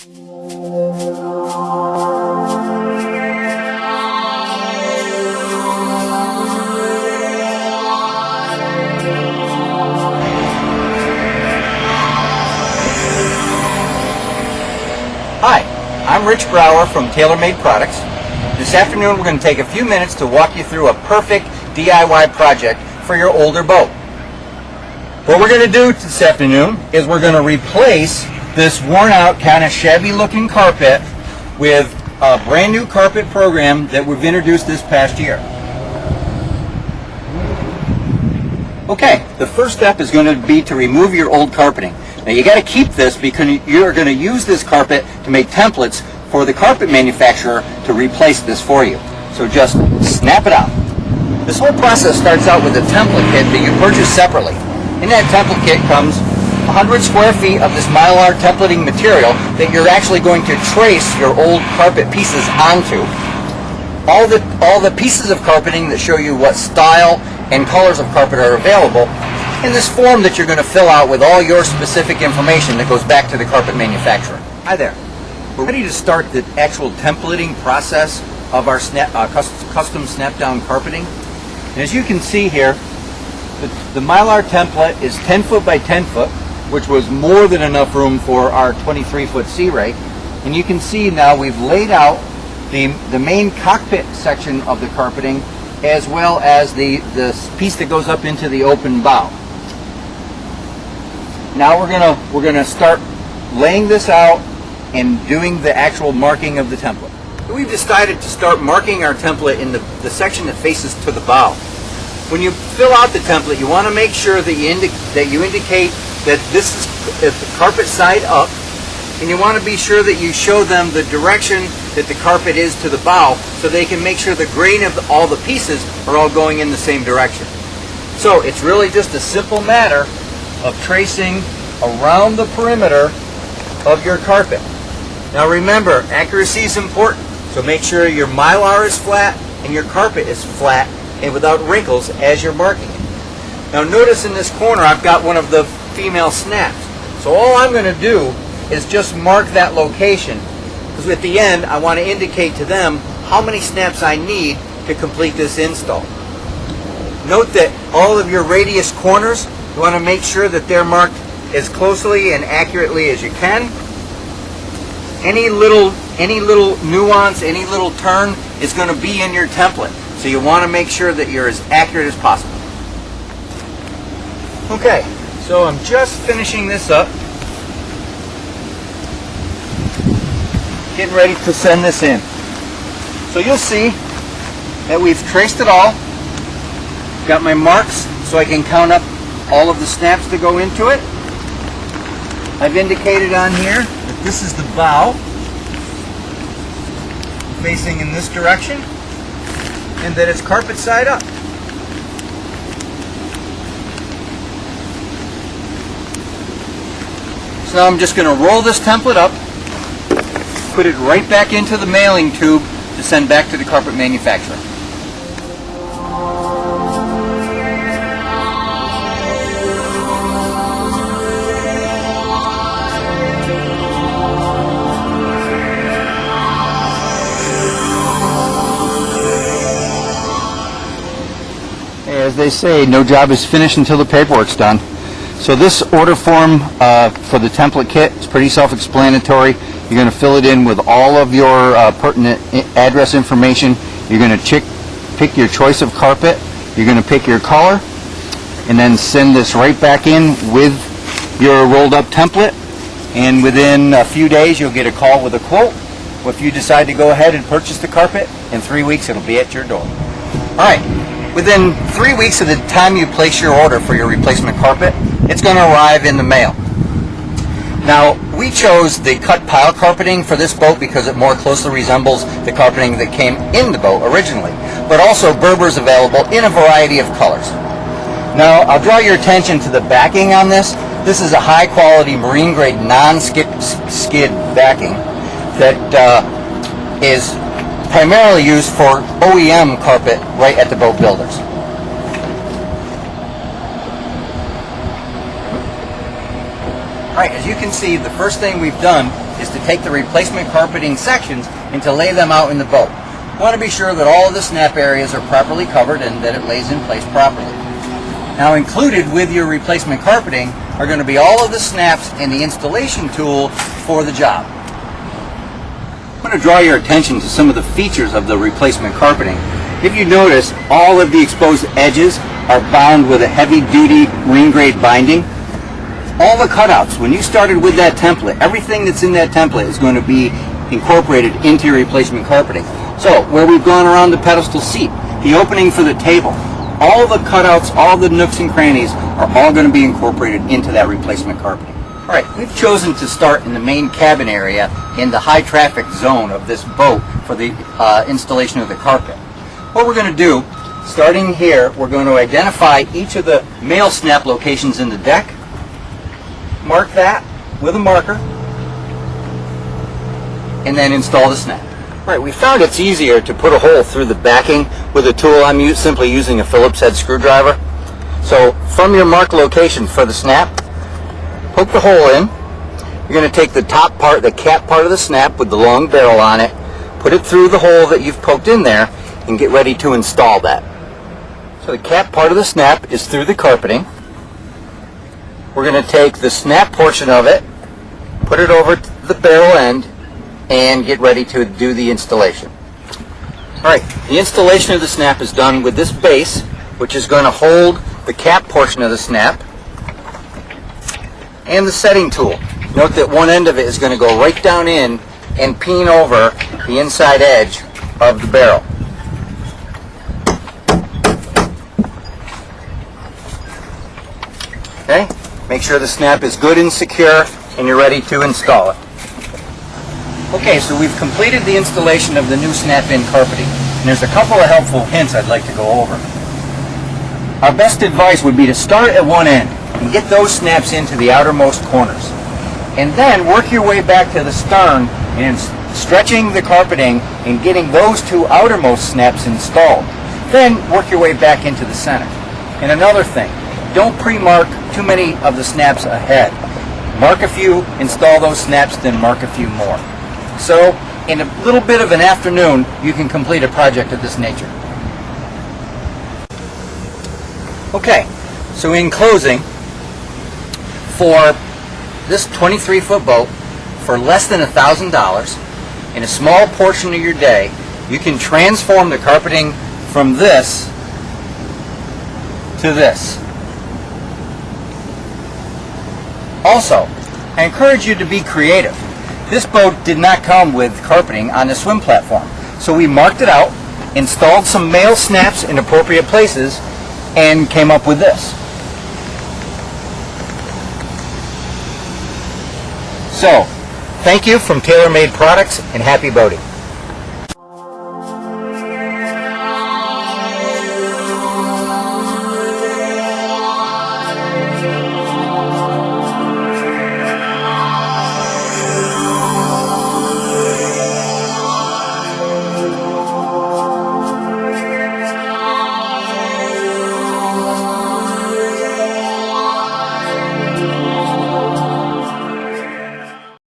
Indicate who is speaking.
Speaker 1: Hi, I'm Rich Brower from TaylorMade Products. This afternoon we're going to take a few minutes to walk you through a perfect DIY project for your older boat. What we're going to do this afternoon is we're going to replace this worn out kind of shabby looking carpet with a brand new carpet program that we've introduced this past year. Okay, the first step is going to be to remove your old carpeting. Now you got to keep this because you're going to use this carpet to make templates for the carpet manufacturer to replace this for you. So just snap it out. This whole process starts out with a template kit that you purchase separately. In that template kit comes 100 square feet of this Mylar templating material that you're actually going to trace your old carpet pieces onto. All the pieces of carpeting that show you what style and colors of carpet are available in this form that you're going to fill out with all your specific information that goes back to the carpet manufacturer. Hi there. We're ready to start the actual templating process of our custom snap-down carpeting. And as you can see here, the Mylar template is 10 foot by 10 foot, which was more than enough room for our 23-foot Sea Ray. And you can see now we've laid out the main cockpit section of the carpeting as well as the piece that goes up into the open bow. Now we're gonna start laying this out and doing the actual marking of the template. We've decided to start marking our template in the section that faces to the bow. When you fill out the template, you want to make sure that you indicate that this is the carpet side up, and you want to be sure that you show them the direction that the carpet is to the bow so they can make sure the grain of all the pieces are all going in the same direction. So it's really just a simple matter of tracing around the perimeter of your carpet. Now remember, accuracy is important, so make sure your Mylar is flat and your carpet is flat and without wrinkles as you're marking it. Now notice in this corner I've got one of the female snaps. So all I'm going to do is just mark that location, because at the end I want to indicate to them how many snaps I need to complete this install. Note that all of your radius corners, you want to make sure that they're marked as closely and accurately as you can. Any little nuance, any little turn is going to be in your template. So you want to make sure that you're as accurate as possible. Okay, so I'm just finishing this up. Getting ready to send this in. So you'll see that we've traced it all. Got my marks so I can count up all of the snaps to go into it. I've indicated on here that this is the bow facing in this direction and that it's carpet side up. So now I'm just going to roll this template up, put it right back into the mailing tube to send back to the carpet manufacturer. As they say, no job is finished until the paperwork's done. So this order form for the template kit is pretty self-explanatory. You're going to fill it in with all of your pertinent address information. You're going to pick your choice of carpet. You're going to pick your color, and then send this right back in with your rolled up template. And within a few days, you'll get a call with a quote. If you decide to go ahead and purchase the carpet, in 3 weeks it'll be at your door. All right. Within 3 weeks of the time you place your order for your replacement carpet, it's going to arrive in the mail. Now, we chose the cut pile carpeting for this boat because it more closely resembles the carpeting that came in the boat originally, but also Berber's available in a variety of colors. Now, I'll draw your attention to the backing on this. This is a high-quality marine-grade non-skid backing that is primarily used for OEM carpet right at the boat builders. Alright, as you can see, the first thing we've done is to take the replacement carpeting sections and to lay them out in the boat. You want to be sure that all of the snap areas are properly covered and that it lays in place properly. Now, included with your replacement carpeting are going to be all of the snaps and the installation tool for the job. I'm going to draw your attention to some of the features of the replacement carpeting. If you notice, all of the exposed edges are bound with a heavy-duty marine-grade binding. All the cutouts, when you started with that template, everything that's in that template is going to be incorporated into your replacement carpeting. So, where we've gone around the pedestal seat, the opening for the table, all the cutouts, all the nooks and crannies are all going to be incorporated into that replacement carpeting. Alright, we've chosen to start in the main cabin area in the high traffic zone of this boat for the installation of the carpet. What we're going to do, starting here, we're going to identify each of the male snap locations in the deck, mark that with a marker, and then install the snap. Right, we found it's easier to put a hole through the backing with a tool. I'm simply using a Phillips head screwdriver. So from your marked location for the snap, poke the hole in. You're going to take the top part, the cap part of the snap with the long barrel on it, put it through the hole that you've poked in there, and get ready to install that. So the cap part of the snap is through the carpeting. We're going to take the snap portion of it, put it over to the barrel end, and get ready to do the installation. Alright, the installation of the snap is done with this base, which is going to hold the cap portion of the snap, and the setting tool. Note that one end of it is going to go right down in and peen over the inside edge of the barrel. Okay, make sure the snap is good and secure and you're ready to install it. Okay, so we've completed the installation of the new snap-in carpeting, and there's a couple of helpful hints I'd like to go over. Our best advice would be to start at one end and get those snaps into the outermost corners, and then work your way back to the stern and stretching the carpeting and getting those two outermost snaps installed. Then work your way back into the center. And another thing, don't pre-mark too many of the snaps ahead. Mark a few, install those snaps, then mark a few more. So, in a little bit of an afternoon, you can complete a project of this nature. Okay, so in closing, for this 23-foot boat, for less than $1,000, in a small portion of your day, you can transform the carpeting from this to this. Also, I encourage you to be creative. This boat did not come with carpeting on the swim platform, so we marked it out, installed some male snaps in appropriate places, and came up with this. So, thank you from Tailor Made Products, and happy boating.